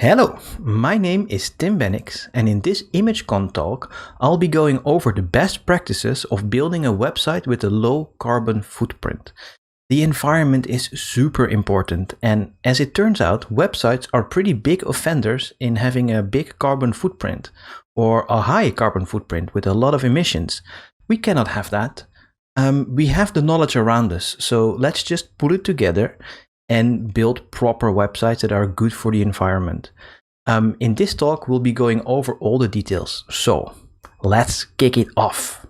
Hello, my name is Tim Bennix, and in this ImageCon talk, I'll be going over the best practices of building a website with a low carbon footprint. The environment is super important, and as it turns out, websites are pretty big offenders in having a big carbon footprint, or a high carbon footprint with a lot of emissions. We cannot have that. We have the knowledge around us, so let's just put it together and build proper websites that are good for the environment. In this talk, we'll be going over all the details. So let's kick it off.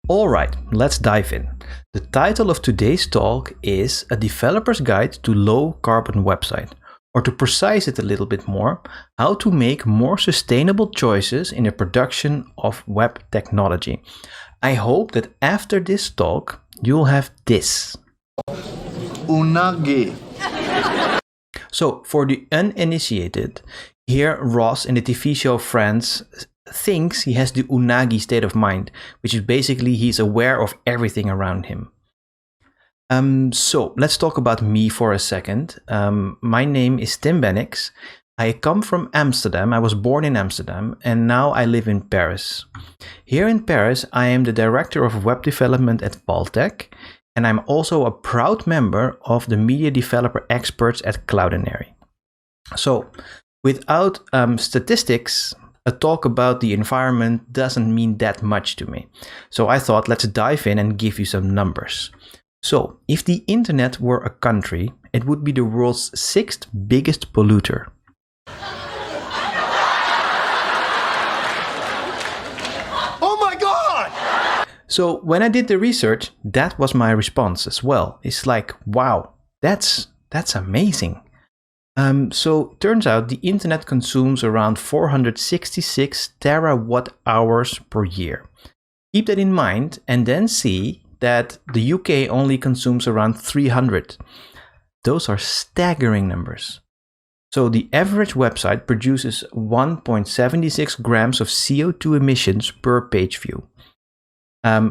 All right, let's dive in. The title of today's talk is A Developer's Guide to Low Carbon Website, or to precise it a little bit more, how to make more sustainable choices in the production of web technology. I hope that after this talk, you'll have this. Unagi. So, for the uninitiated, here Ross in the TV show Friends thinks he has the unagi state of mind, which is basically he's aware of everything around him. So, let's talk about me for a second. My name is Tim Bennix. I come from Amsterdam. I was born in Amsterdam, and now I live in Paris. Here in Paris, I am the director of web development at Valtech, and I'm also a proud member of the media developer experts at Cloudinary. So, without statistics, a talk about the environment doesn't mean that much to me. So I thought, let's dive in and give you some numbers. So, if the internet were a country, it would be the world's 6th biggest polluter. So when I did the research, that was my response as well. It's like, wow, that's amazing. So turns out the internet consumes around 466 terawatt hours per year. Keep that in mind and then see that the UK only consumes around 300. Those are staggering numbers. So the average website produces 1.76 grams of CO2 emissions per page view.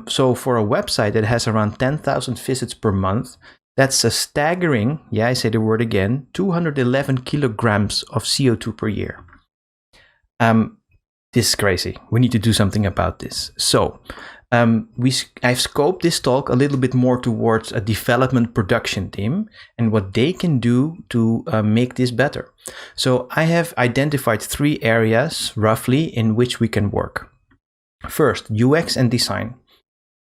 So for a website that has around 10,000 visits per month, that's a staggering, I say the word again, 211 kilograms of CO2 per year. This is crazy. We need to do something about this. So I've scoped this talk a little bit more towards a development production team and what they can do to make this better. So I have identified 3 areas roughly in which we can work. First, UX and design.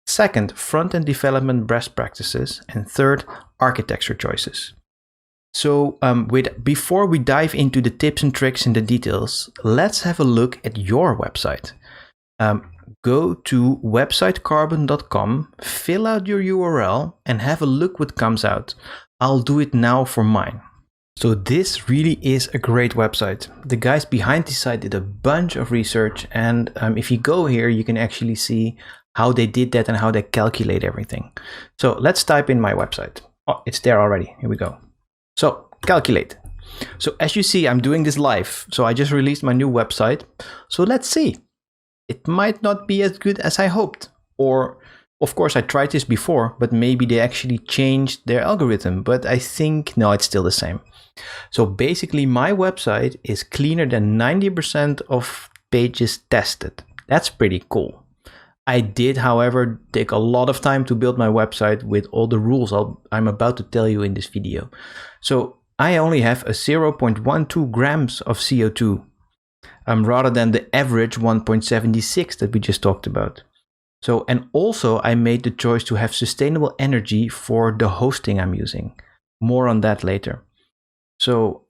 Second, front-end development best practices. And third, architecture choices. So before we dive into the tips and tricks and the details, let's have a look at your website. Go to websitecarbon.com, fill out your URL, and have a look what comes out. I'll do it now for mine. So this really is a great website. The guys behind this site did a bunch of research, and if you go here, you can actually see how they did that and how they calculate everything. So let's type in my website. Oh, it's there already. Here we go. So calculate. So as you see, I'm doing this live. So I just released my new website. So let's see. It might not be as good as I hoped. Or, of course, I tried this before, but maybe they actually changed their algorithm. But I think, no, it's still the same. So basically, my website is cleaner than 90% of pages tested. That's pretty cool. I did, however, take a lot of time to build my website with all the rules I'm about to tell you in this video. So I only have a 0.12 grams of CO2, rather than the average 1.76 that we just talked about. So, and also I made the choice to have sustainable energy for the hosting I'm using. More on that later. So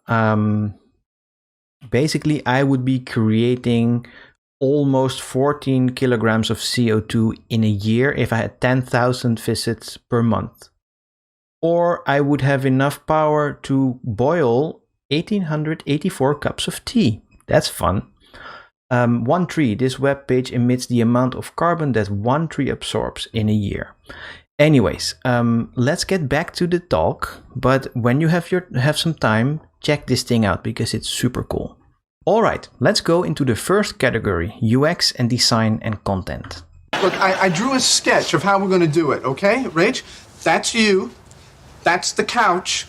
basically I would be creating almost 14 kilograms of CO2 in a year if I had 10,000 visits per month. Or I would have enough power to boil 1,884 cups of tea. That's fun. One tree, this web page emits the amount of carbon that one tree absorbs in a year. Anyways, let's get back to the talk, but when you have some time, check this thing out because it's super cool. All right, let's go into the first category, UX and design and content. Look, I drew a sketch of how we're going to do it, okay? Rach, that's you. That's the couch.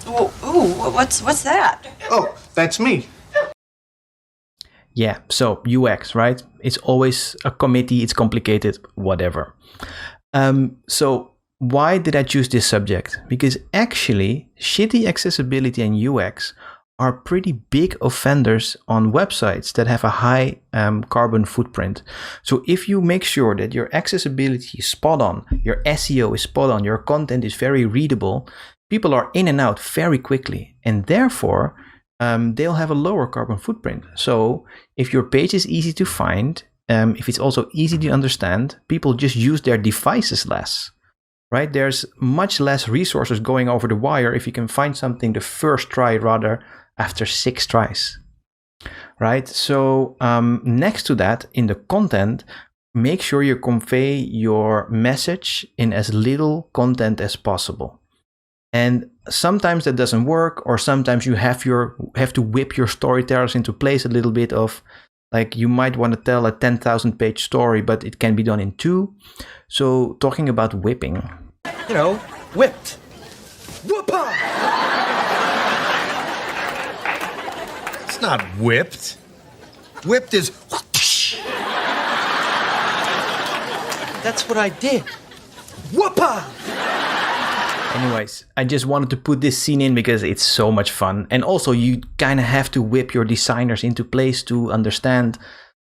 Ooh, what's that? Oh, that's me. Yeah, so UX, right? It's always a committee, it's complicated, whatever. So why did I choose this subject? Because actually, shitty accessibility and UX are pretty big offenders on websites that have a high carbon footprint. So if you make sure that your accessibility is spot on, your SEO is spot on, your content is very readable, people are in and out very quickly, and therefore they'll have a lower carbon footprint. So if your page is easy to find, if it's also easy to understand, people just use their devices less, right? There's much less resources going over the wire if you can find something the first try rather after 6 tries, right? So next to that, in the content, make sure you convey your message in as little content as possible. And sometimes that doesn't work, or sometimes you have to whip your storytellers into place a little bit of, like, you might want to tell a 10,000 page story, but it can be done in 2. So talking about whipping. You know, whipped. Whoop-a! It's not whipped. Whipped is whoosh. That's what I did. Whoop-a! Anyways, I just wanted to put this scene in because it's so much fun. And also you kind of have to whip your designers into place to understand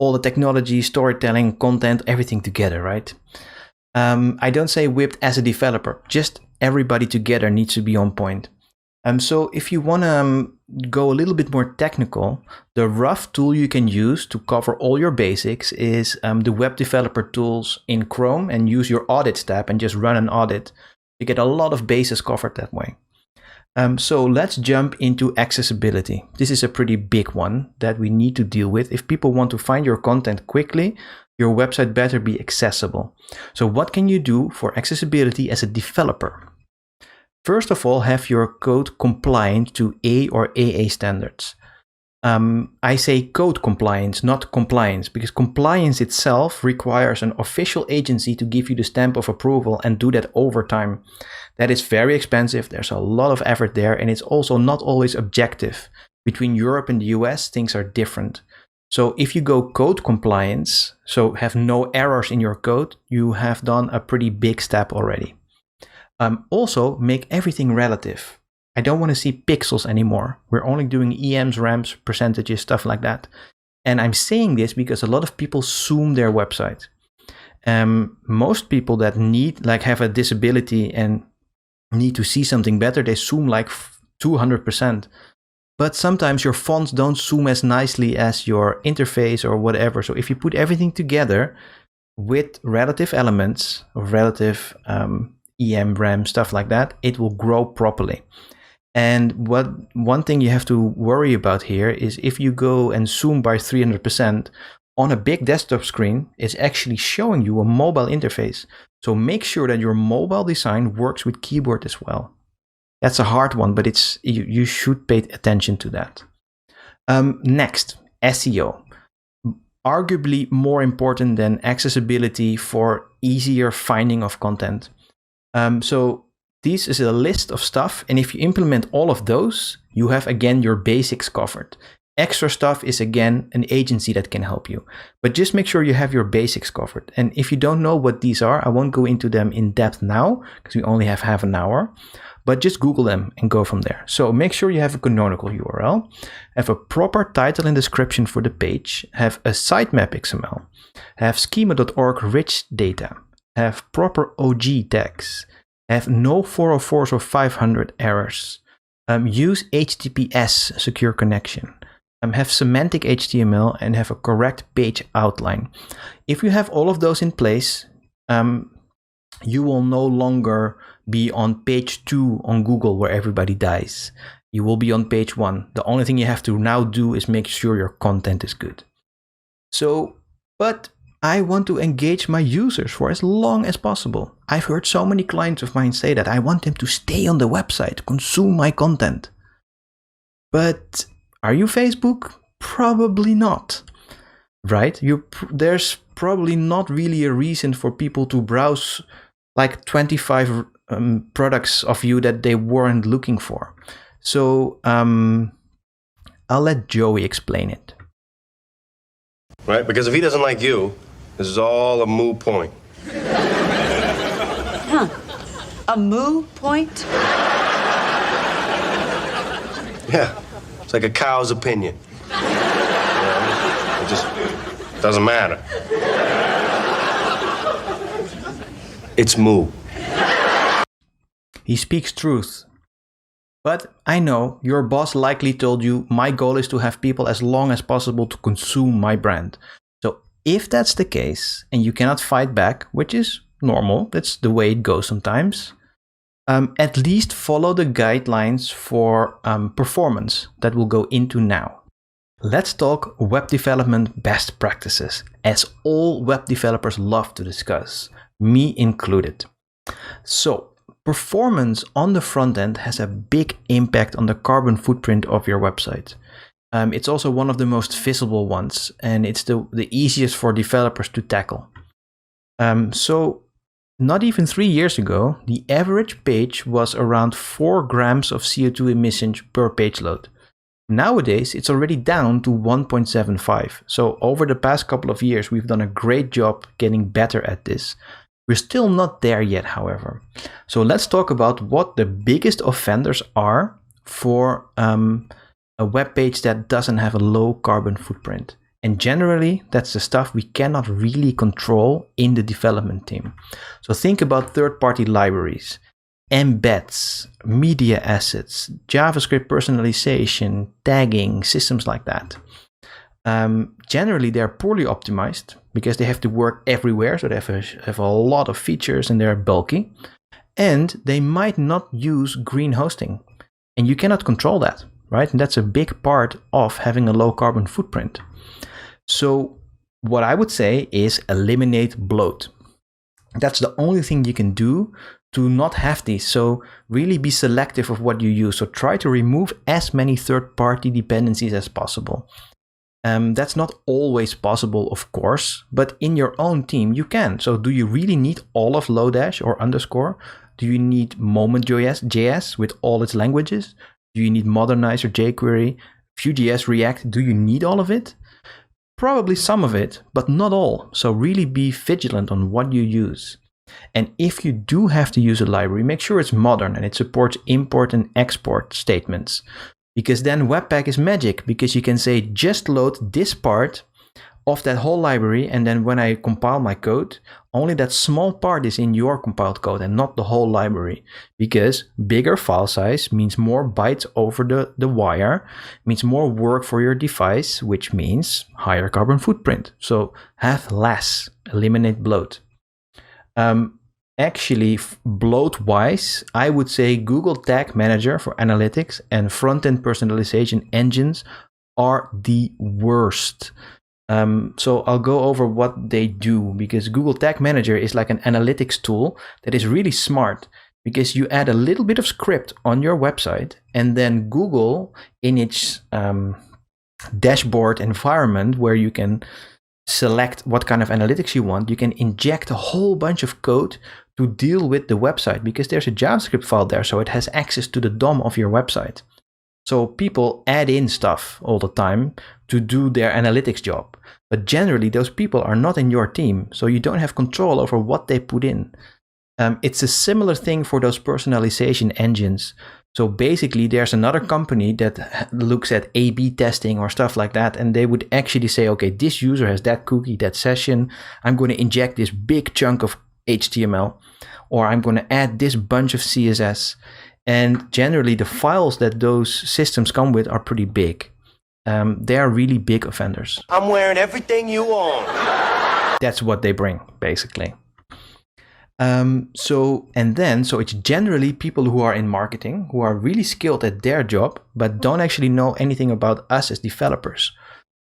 all the technology, storytelling, content, everything together, right? I don't say whipped as a developer, just everybody together needs to be on point. So if you want to go a little bit more technical, the rough tool you can use to cover all your basics is the web developer tools in Chrome, and use your audits tab and just run an audit. You get a lot of bases covered that way. So let's jump into accessibility. This is a pretty big one that we need to deal with. If people want to find your content quickly, your website better be accessible. So what can you do for accessibility as a developer? First of all, have your code compliant to A or AA standards. I say code compliance, not compliance, because compliance itself requires an official agency to give you the stamp of approval and do that over time. That is very expensive. There's a lot of effort there, and it's also not always objective. Between Europe and the US, things are different. So if you go code compliance, so have no errors in your code, you have done a pretty big step already. Also, make everything relative. I don't want to see pixels anymore. We're only doing EMs, RAMs, percentages, stuff like that. And I'm saying this because a lot of people zoom their website. Most people that have a disability and need to see something better, they zoom like 200%. But sometimes your fonts don't zoom as nicely as your interface or whatever. So if you put everything together with relative elements or relative EM, RAM, stuff like that, it will grow properly. And one thing you have to worry about here is if you go and zoom by 300% on a big desktop screen, it's actually showing you a mobile interface. So make sure that your mobile design works with keyboard as well. That's a hard one, but you should pay attention to that. Next, SEO. Arguably more important than accessibility for easier finding of content. So this is a list of stuff, and if you implement all of those, you have again your basics covered. Extra stuff is again an agency that can help you, but just make sure you have your basics covered. And if you don't know what these are, I won't go into them in depth now because we only have half an hour, but just Google them and go from there. So make sure you have a canonical URL, have a proper title and description for the page, have a sitemap XML, have schema.org rich data, have proper OG tags, have no 404s or 500 errors, use HTTPS secure connection, have semantic HTML, and have a correct page outline. If you have all of those in place, you will no longer be on page 2 on Google where everybody dies. You will be on page 1. The only thing you have to now do is make sure your content is good. So, but I want to engage my users for as long as possible. I've heard so many clients of mine say that I want them to stay on the website, consume my content. But are you Facebook? Probably not, right? There's probably not really a reason for people to browse like 25 products of you that they weren't looking for. So I'll let Joey explain it. Right? Because if he doesn't like you, this is all a moot point. A moo point? Yeah. It's like a cow's opinion. It just doesn't matter. It's moo. He speaks truth. But I know your boss likely told you my goal is to have people as long as possible to consume my brand. So if that's the case and you cannot fight back, which is normal, that's the way it goes sometimes, at least follow the guidelines for performance that we'll go into now. Let's talk web development best practices, as all web developers love to discuss, me included. So, performance on the front end has a big impact on the carbon footprint of your website. It's also one of the most visible ones, and it's the easiest for developers to tackle. So, not even 3 years ago, the average page was around 4 grams of CO2 emissions per page load. Nowadays, it's already down to 1.75. So over the past couple of years, we've done a great job getting better at this. We're still not there yet, however. So let's talk about what the biggest offenders are for a web page that doesn't have a low carbon footprint. And generally, that's the stuff we cannot really control in the development team. So think about third-party libraries, embeds, media assets, JavaScript personalization, tagging, systems like that. Generally, they're poorly optimized because they have to work everywhere, so they have a lot of features and they're bulky. And they might not use green hosting. And you cannot control that, right? And that's a big part of having a low carbon footprint. So what I would say is eliminate bloat. That's the only thing you can do to not have these. So really be selective of what you use. So try to remove as many third-party dependencies as possible. That's not always possible, of course, but in your own team, you can. So do you really need all of Lodash or Underscore? Do you need Moment.js with all its languages? Do you need Modernizer, jQuery, Vue.js, React? Do you need all of it? Probably some of it, but not all. So really be vigilant on what you use. And if you do have to use a library, make sure it's modern and it supports import and export statements. Because then Webpack is magic, because you can say just load this part of that whole library, and then when I compile my code, only that small part is in your compiled code and not the whole library. Because bigger file size means more bytes over the wire, means more work for your device, which means higher carbon footprint. So have less, eliminate bloat. Actually, bloat-wise, I would say Google Tag Manager for analytics and front-end personalization engines are the worst. So I'll go over what they do, because Google Tag Manager is like an analytics tool that is really smart, because you add a little bit of script on your website, and then Google, in its dashboard environment where you can select what kind of analytics you want, you can inject a whole bunch of code to deal with the website, because there's a JavaScript file there, so it has access to the DOM of your website. So people add in stuff all the time to do their analytics job. But generally, those people are not in your team, so you don't have control over what they put in. It's a similar thing for those personalization engines. So basically, there's another company that looks at A/B testing or stuff like that, and they would actually say, okay, this user has that cookie, that session. I'm going to inject this big chunk of HTML, or I'm going to add this bunch of CSS. And generally, the files that those systems come with are pretty big. They are really big offenders. I'm wearing everything you own. That's what they bring, basically. So it's generally people who are in marketing, who are really skilled at their job, but don't actually know anything about us as developers.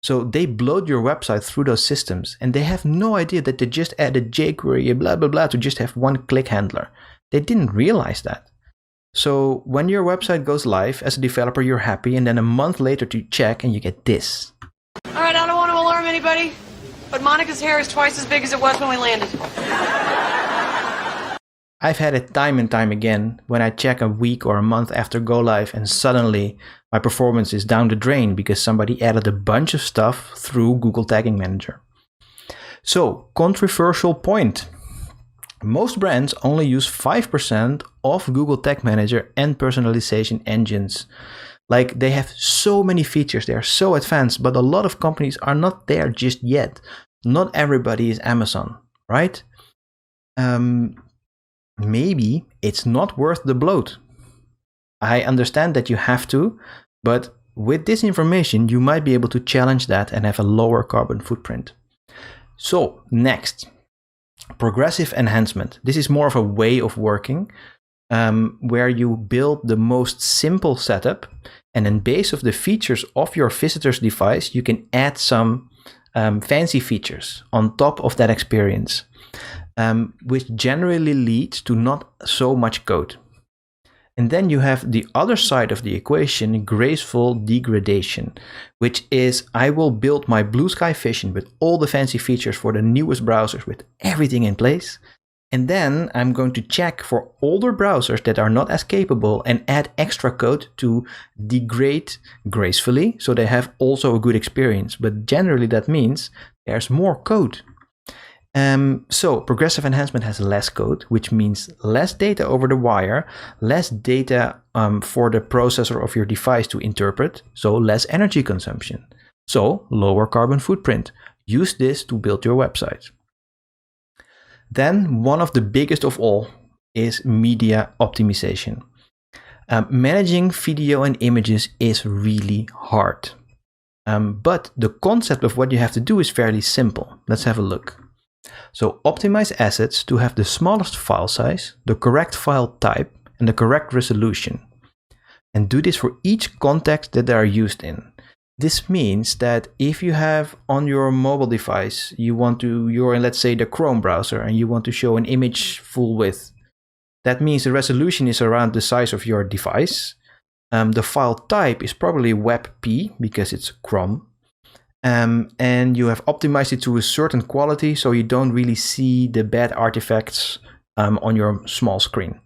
So they bloat your website through those systems, and they have no idea that they just added jQuery, blah, blah, blah, to just have one click handler. They didn't realize that. So when your website goes live, as a developer, you're happy, and then a month later you check and you get this. All right, I don't want to alarm anybody, but Monica's hair is twice as big as it was when we landed. I've had it time and time again when I check a week or a month after go live and suddenly my performance is down the drain because somebody added a bunch of stuff through Google Tagging Manager. So, controversial point. Most brands only use 5% of Google Tag Manager and personalization engines. Like, they have so many features, they are so advanced, but a lot of companies are not there just yet. Not everybody is Amazon, right? Maybe it's not worth the bloat. I understand that you have to, but with this information, you might be able to challenge that and have a lower carbon footprint. So, next, progressive enhancement. This is more of a way of working where you build the most simple setup, and then based on the features of your visitor's device, you can add some fancy features on top of that experience, which generally leads to not so much code. And then you have the other side of the equation, graceful degradation, which is I will build my blue sky vision with all the fancy features for the newest browsers with everything in place. And then I'm going to check for older browsers that are not as capable and add extra code to degrade gracefully so they have also a good experience. But generally that means there's more code. So progressive enhancement has less code, which means less data over the wire, less data for the processor of your device to interpret, so less energy consumption. So lower carbon footprint. Use this to build your website. Then one of the biggest of all is media optimization. Managing video and images is really hard. But the concept of what you have to do is fairly simple. Let's have a look. So optimize assets to have the smallest file size, the correct file type, and the correct resolution. And do this for each context that they are used in. This means that if you have on your mobile device, you're in, let's say, the Chrome browser, and you want to show an image full width, that means the resolution is around the size of your device. The file type is probably WebP because it's Chrome. And you have optimized it to a certain quality so you don't really see the bad artifacts on your small screen.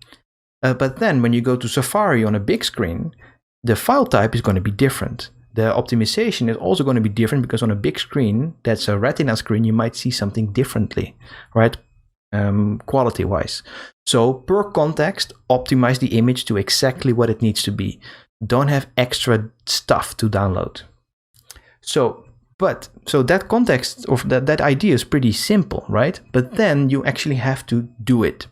But then when you go to Safari on a big screen, the file type is going to be different. The optimization is also going to be different because on a big screen, that's a retina screen, you might see something differently, right? Quality-wise. So per context, optimize the image to exactly what it needs to be. Don't have extra stuff to download. So that context of that idea is pretty simple, right? But then you actually have to do it.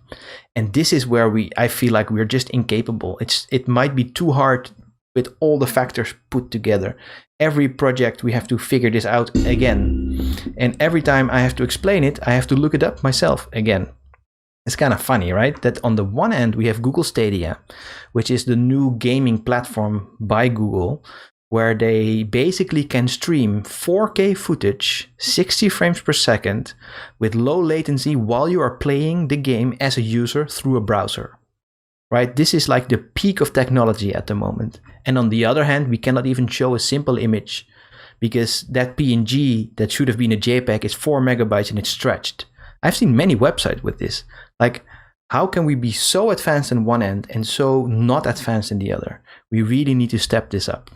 And this is where I feel like we're just incapable. It might be too hard with all the factors put together. Every project we have to figure this out again. And every time I have to explain it, I have to look it up myself again. It's kind of funny, right? That on the one hand, we have Google Stadia, which is the new gaming platform by Google, where they basically can stream 4K footage, 60 frames per second, with low latency while you are playing the game as a user through a browser. Right? This is like the peak of technology at the moment. And on the other hand, we cannot even show a simple image because that PNG that should have been a JPEG is 4 megabytes and it's stretched. I've seen many websites with this. Like, how can we be so advanced in one end and so not advanced in the other? We really need to step this up.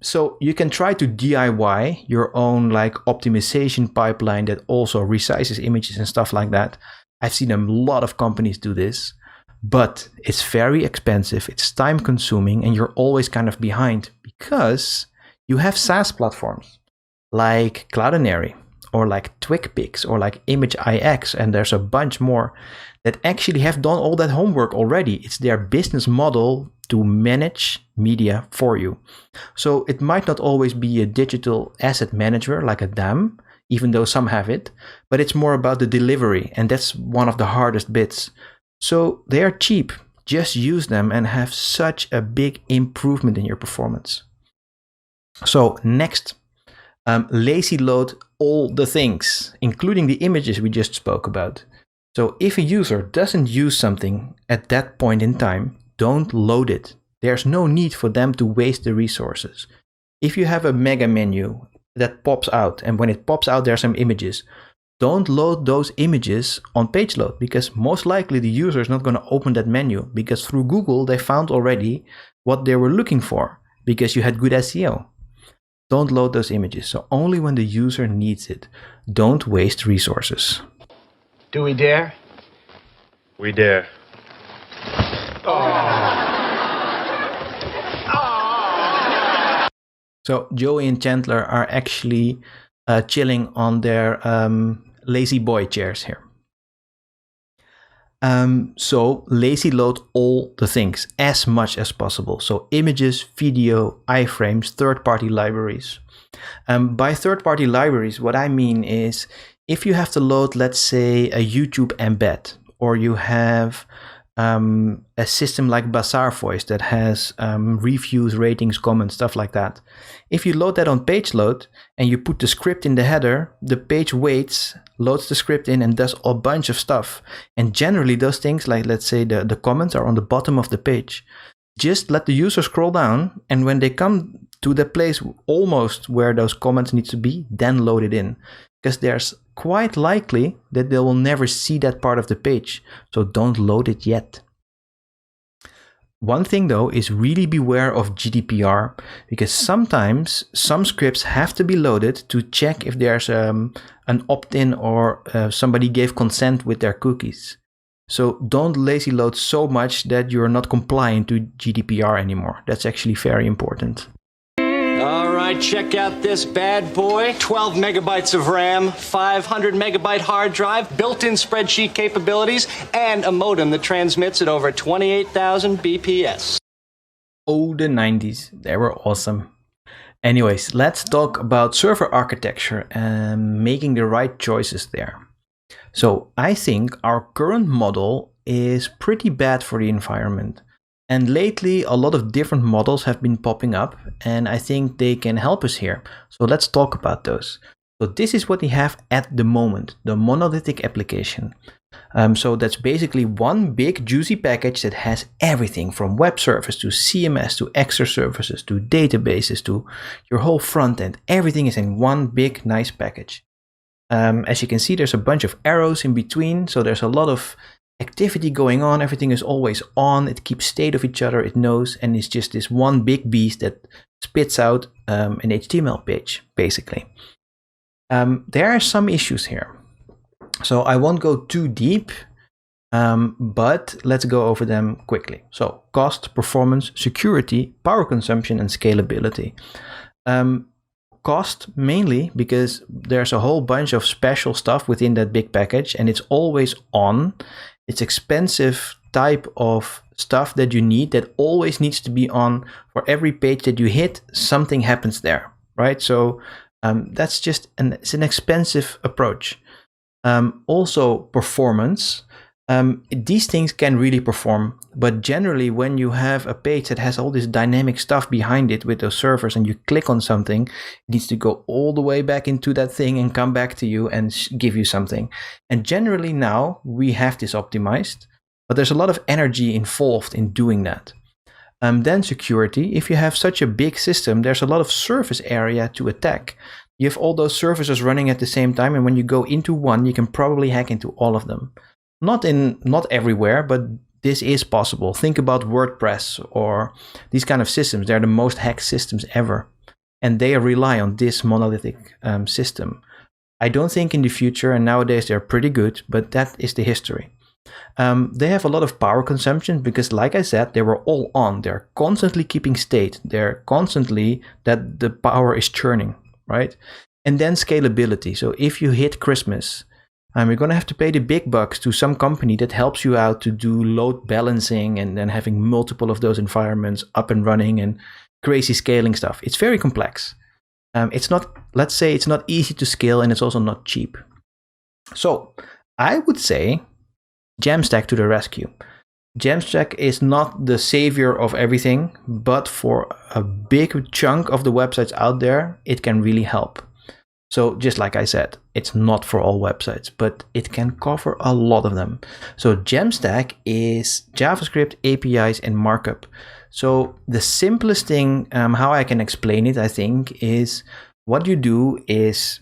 So you can try to DIY your own like optimization pipeline that also resizes images and stuff like that. I've seen a lot of companies do this, but it's very expensive, it's time consuming, and you're always kind of behind because you have SaaS platforms like Cloudinary or like TwigPix or like ImageIX, and there's a bunch more that actually have done all that homework already. It's their business model to manage media for you. So it might not always be a digital asset manager like a DAM, even though some have it, but it's more about the delivery, and that's one of the hardest bits. So they are cheap. Just use them and have such a big improvement in your performance. So next, lazy load all the things, including the images we just spoke about. So if a user doesn't use something at that point in time, don't load it. There's no need for them to waste the resources. If you have a mega menu that pops out, and when it pops out, there are some images, don't load those images on page load, because most likely the user is not going to open that menu, because through Google they found already what they were looking for because you had good SEO. Don't load those images. So only when the user needs it. Don't waste resources. Do we dare? We dare. So Joey and Chandler are actually chilling on their lazy boy chairs here. So lazy load all the things as much as possible. So images, video, iframes, third-party libraries. By third-party libraries, what I mean is if you have to load, let's say, a YouTube embed, or you have a system like Bazaar Voice that has reviews, ratings, comments, stuff like that. If you load that on page load and you put the script in the header, the page waits, loads the script in and does a bunch of stuff. And generally those things, like let's say the comments are on the bottom of the page. Just let the user scroll down, and when they come to the place almost where those comments need to be, then load it in. Because there's quite likely that they will never see that part of the page. So don't load it yet. One thing though is really beware of GDPR, because sometimes some scripts have to be loaded to check if there's an opt-in or somebody gave consent with their cookies. So don't lazy load so much that you're not compliant to GDPR anymore. That's actually very important. All right, check out this bad boy. 12 megabytes of RAM, 500 megabyte hard drive, built-in spreadsheet capabilities, and a modem that transmits at over 28,000 BPS. Oh, the 90s. They were awesome. Anyways, let's talk about server architecture and making the right choices there. So I think our current model is pretty bad for the environment. And lately, a lot of different models have been popping up, and I think they can help us here. So let's talk about those. So this is what we have at the moment, the monolithic application. So that's basically one big juicy package that has everything from web service to CMS to extra services to databases to your whole front end. Everything is in one big nice package. As you can see, there's a bunch of arrows in between, so there's a lot of activity going on. Everything is always on. It keeps state of each other. It knows, and it's just this one big beast that spits out an HTML page, basically. There are some issues here, so I won't go too deep, but let's go over them quickly. So cost, performance, security, power consumption, and scalability. Cost mainly because there's a whole bunch of special stuff within that big package, and it's always on. It's expensive type of stuff that you need that always needs to be on. For every page that you hit, something happens there, right? So that's just it's an expensive approach. Also performance. These things can really perform, but generally when you have a page that has all this dynamic stuff behind it with those servers and you click on something, it needs to go all the way back into that thing and come back to you and give you something. And generally now we have this optimized, but there's a lot of energy involved in doing that. Then security. If you have such a big system, there's a lot of surface area to attack. You have all those services running at the same time, and when you go into one, you can probably hack into all of them. Not everywhere, but this is possible. Think about WordPress or these kind of systems. They're the most hacked systems ever, and they rely on this monolithic system. I don't think in the future, and nowadays they're pretty good, but that is the history. They have a lot of power consumption because, like I said, they were all on. They're constantly keeping state. They're constantly that the power is churning, right? And then scalability. So if you hit Christmas, you're going to have to pay the big bucks to some company that helps you out to do load balancing and then having multiple of those environments up and running and crazy scaling stuff. It's very complex. It's not, let's say it's not easy to scale, and it's also not cheap. So I would say Jamstack to the rescue. Jamstack is not the savior of everything, but for a big chunk of the websites out there, it can really help. So just like I said, it's not for all websites, but it can cover a lot of them. So Jamstack is JavaScript, APIs, and markup. So the simplest thing, how I can explain it, I think, is what you do is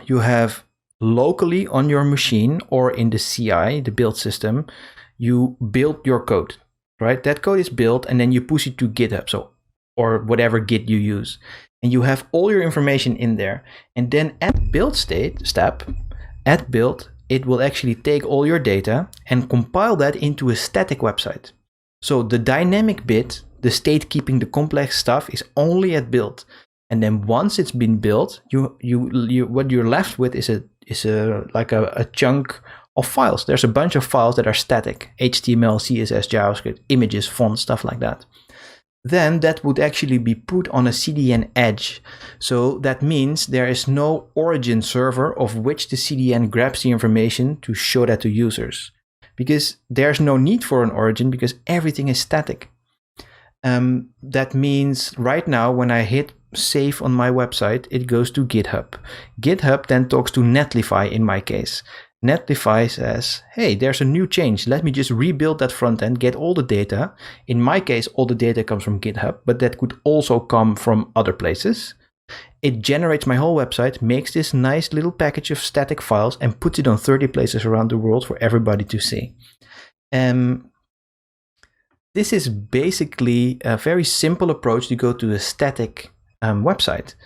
you have locally on your machine or in the CI, the build system, you build your code, right? That code is built and then you push it to GitHub, or whatever Git you use. And you have all your information in there. And then at build step, at build, it will actually take all your data and compile that into a static website. So the dynamic bit, the state keeping the complex stuff, is only at build. And then once it's been built, you what you're left with is a chunk of files. There's a bunch of files that are static: HTML, CSS, JavaScript, images, fonts, stuff like that. Then that would actually be put on a CDN edge. So that means there is no origin server of which the CDN grabs the information to show that to users, because there's no need for an origin because everything is static. That means right now when I hit save on my website, it goes to GitHub. GitHub then talks to Netlify in my case. Netlify says, hey, there's a new change. Let me just rebuild that front end, get all the data. In my case, all the data comes from GitHub, but that could also come from other places. It generates my whole website, makes this nice little package of static files, and puts it on 30 places around the world for everybody to see. This is basically a very simple approach to go to a static website,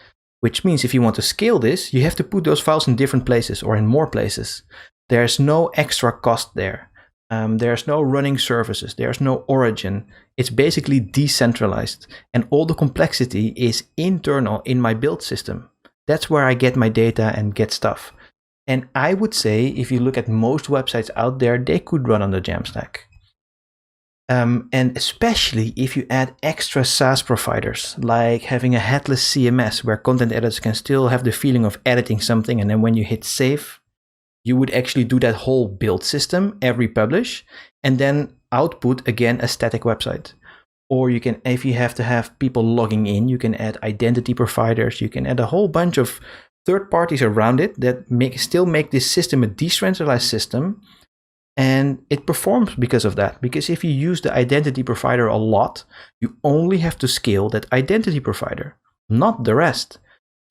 which means if you want to scale this, you have to put those files in different places or in more places. There's no extra cost there. There's no running services. There's no origin. It's basically decentralized. And all the complexity is internal in my build system. That's where I get my data and get stuff. And I would say, if you look at most websites out there, they could run on the Jamstack. And especially if you add extra SaaS providers, like having a headless CMS where content editors can still have the feeling of editing something, and then when you hit save, you would actually do that whole build system every publish, and then output again a static website. Or you can, if you have to have people logging in, you can add identity providers, you can add a whole bunch of third parties around it that still make this system a decentralized system. And it performs because of that. Because if you use the identity provider a lot, you only have to scale that identity provider, not the rest.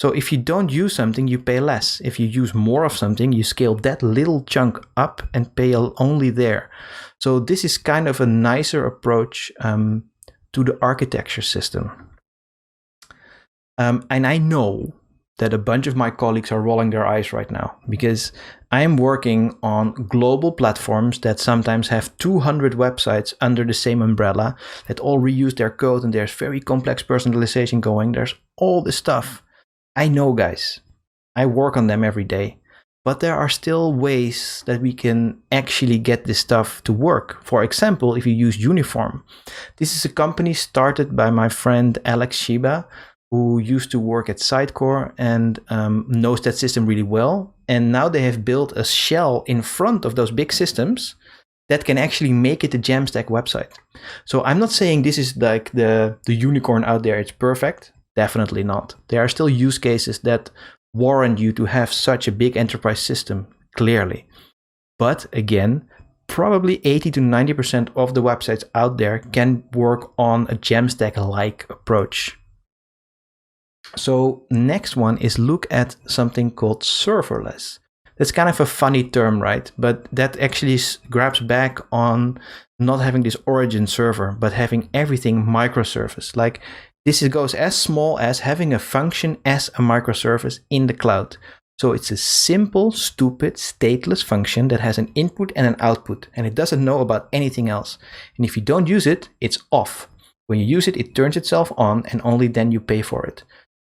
So if you don't use something, you pay less. If you use more of something, you scale that little chunk up and pay only there. So this is kind of a nicer approach to the architecture system. And I know that a bunch of my colleagues are rolling their eyes right now, because I'm working on global platforms that sometimes have 200 websites under the same umbrella that all reuse their code, and there's very complex personalization going. There's all this stuff. I know, guys. I work on them every day. But there are still ways that we can actually get this stuff to work. For example, if you use Uniform. This is a company started by my friend Alex Shiba, who used to work at Sitecore and knows that system really well. And now they have built a shell in front of those big systems that can actually make it a Jamstack website. So I'm not saying this is like the unicorn out there, it's perfect. Definitely not. There are still use cases that warrant you to have such a big enterprise system, clearly. But again, probably 80 to 90% of the websites out there can work on a Jamstack-like approach. So next one is look at something called serverless. That's kind of a funny term, right? But that actually grabs back on not having this origin server, but having everything microservice. Like this goes as small as having a function as a microservice in the cloud. So it's a simple, stupid, stateless function that has an input and an output, and it doesn't know about anything else. And if you don't use it, it's off. When you use it, it turns itself on, and only then you pay for it.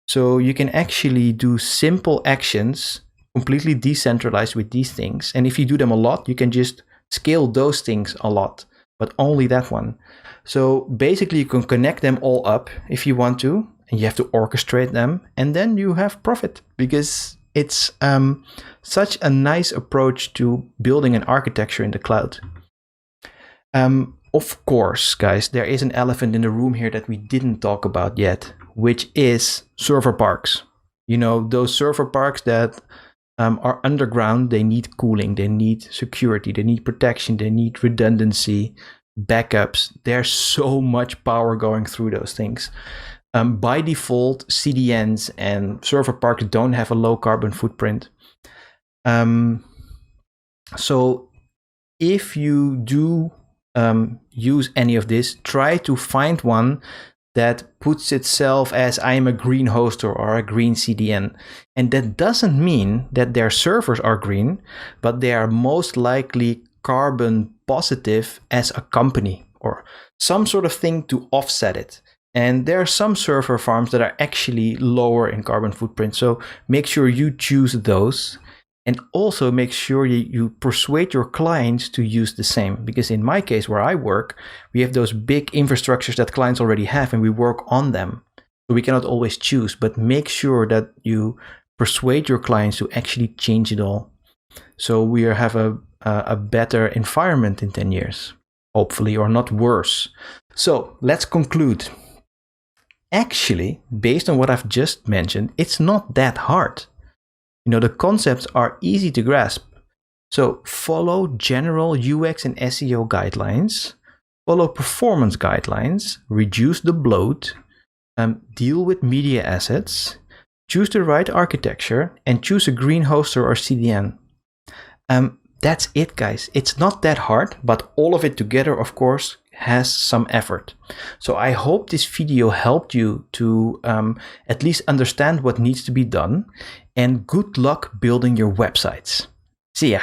So you can actually do simple actions completely decentralized with these things. And if you do them a lot, you can just scale those things a lot, but only that one. So basically you can connect them all up if you want to, and you have to orchestrate them, and then you have profit, because it's such a nice approach to building an architecture in the cloud. Of course, guys, there is an elephant in the room here that we didn't talk about yet, which is server parks. You know, those server parks that are underground, they need cooling, they need security, they need protection, they need redundancy, backups. There's so much power going through those things. By default, CDNs and server parks don't have a low carbon footprint. So if you do use any of this, try to find one that puts itself as I am a green hoster or a green CDN. And that doesn't mean that their servers are green, but they are most likely carbon positive as a company or some sort of thing to offset it. And there are some server farms that are actually lower in carbon footprint. So make sure you choose those. And also make sure you persuade your clients to use the same. Because in my case, where I work, we have those big infrastructures that clients already have, and we work on them. So we cannot always choose, but make sure that you persuade your clients to actually change it all. So we have a better environment in 10 years, hopefully, or not worse. So let's conclude. Actually, based on what I've just mentioned, it's not that hard. The concepts are easy to grasp. So follow general UX and SEO guidelines, follow performance guidelines, reduce the bloat, deal with media assets, choose the right architecture, and choose a green hoster or CDN. That's it, guys. It's not that hard, but all of it together, of course, has some effort. So I hope this video helped you to at least understand what needs to be done, and good luck building your websites. See ya.